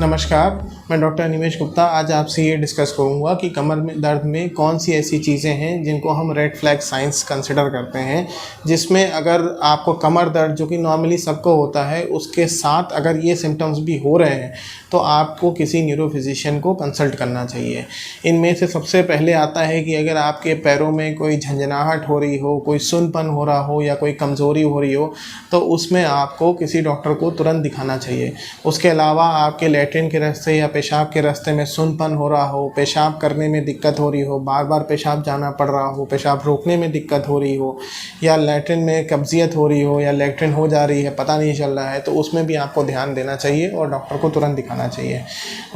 नमस्कार, मैं डॉक्टर अनिमेश गुप्ता आज आपसे ये डिस्कस करूँगा कि कमर में दर्द में कौन सी ऐसी चीज़ें हैं जिनको हम रेड फ्लैग साइंस कंसिडर करते हैं, जिसमें अगर आपको कमर दर्द जो कि नॉर्मली सबको होता है उसके साथ अगर ये सिम्टम्स भी हो रहे हैं तो आपको किसी न्यूरो फिजिशियन को कंसल्ट करना चाहिए। इनमें से सबसे पहले आता है कि अगर आपके पैरों में कोई झंझनाहट हो रही हो, कोई सुन्नपन हो रहा हो या कोई कमज़ोरी हो रही हो तो उसमें आपको किसी डॉक्टर को तुरंत दिखाना चाहिए। उसके अलावा आपके लैट्रिन के रास्ते या पेशाब के रास्ते में सुन्नपन हो रहा हो, पेशाब करने में दिक्कत हो रही हो, बार बार पेशाब जाना पड़ रहा हो, पेशाब रोकने में दिक्कत हो रही हो या लैट्रिन में कब्जियत हो रही हो या लैट्रिन हो जा रही है पता नहीं चल रहा है, तो उसमें भी आपको ध्यान देना चाहिए और डॉक्टर को तुरंत दिखाना चाहिए।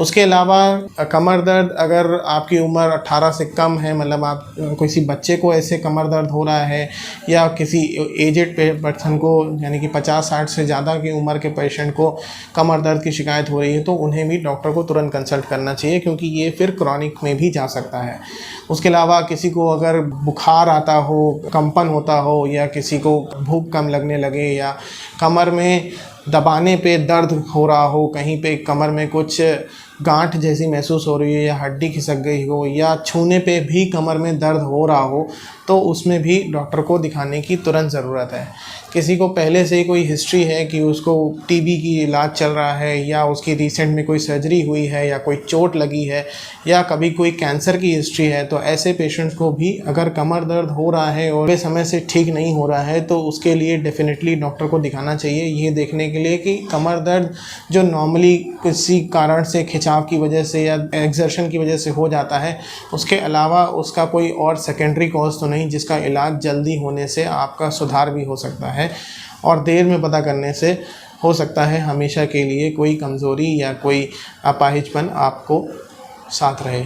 उसके अलावा कमर दर्द अगर आपकी उम्र 18 से कम है, मतलब आप किसी बच्चे को ऐसे कमर दर्द हो रहा है या किसी एजेड पर्सन को यानी कि 50-60 से ज़्यादा की उम्र के पेशेंट को कमर दर्द की शिकायत हो रही है तो उन्हें भी डॉक्टर को तुरंत कंसल्ट करना चाहिए, क्योंकि ये फिर क्रॉनिक में भी जा सकता है। उसके अलावा किसी को अगर बुखार आता हो, कंपन होता हो या किसी को भूख कम लगने लगे या कमर में दबाने पे दर्द हो रहा हो, कहीं पे कमर में कुछ गांठ जैसी महसूस हो रही है या हड्डी खिसक गई हो या छूने पे भी कमर में दर्द हो रहा हो तो उसमें भी डॉक्टर को दिखाने की तुरंत ज़रूरत है। किसी को पहले से ही कोई हिस्ट्री है कि उसको टीबी की इलाज चल रहा है या उसकी रिसेंट में कोई सर्जरी हुई है या कोई चोट लगी है या कभी कोई कैंसर की हिस्ट्री है, तो ऐसे पेशेंट्स को भी अगर कमर दर्द हो रहा है और समय से ठीक नहीं हो रहा है तो उसके लिए डेफिनेटली डॉक्टर को दिखाना चाहिए, ये देखने के लिए कि कमर दर्द जो नॉर्मली किसी कारण से खिंचाव की वजह से या एक्सर्शन की वजह से हो जाता है, उसके अलावा उसका कोई और सेकेंडरी कॉज तो नहीं जिसका इलाज जल्दी होने से आपका सुधार भी हो सकता है और देर में पता करने से हो सकता है हमेशा के लिए कोई कमज़ोरी या कोई अपाहिजपन आपको साथ रहे।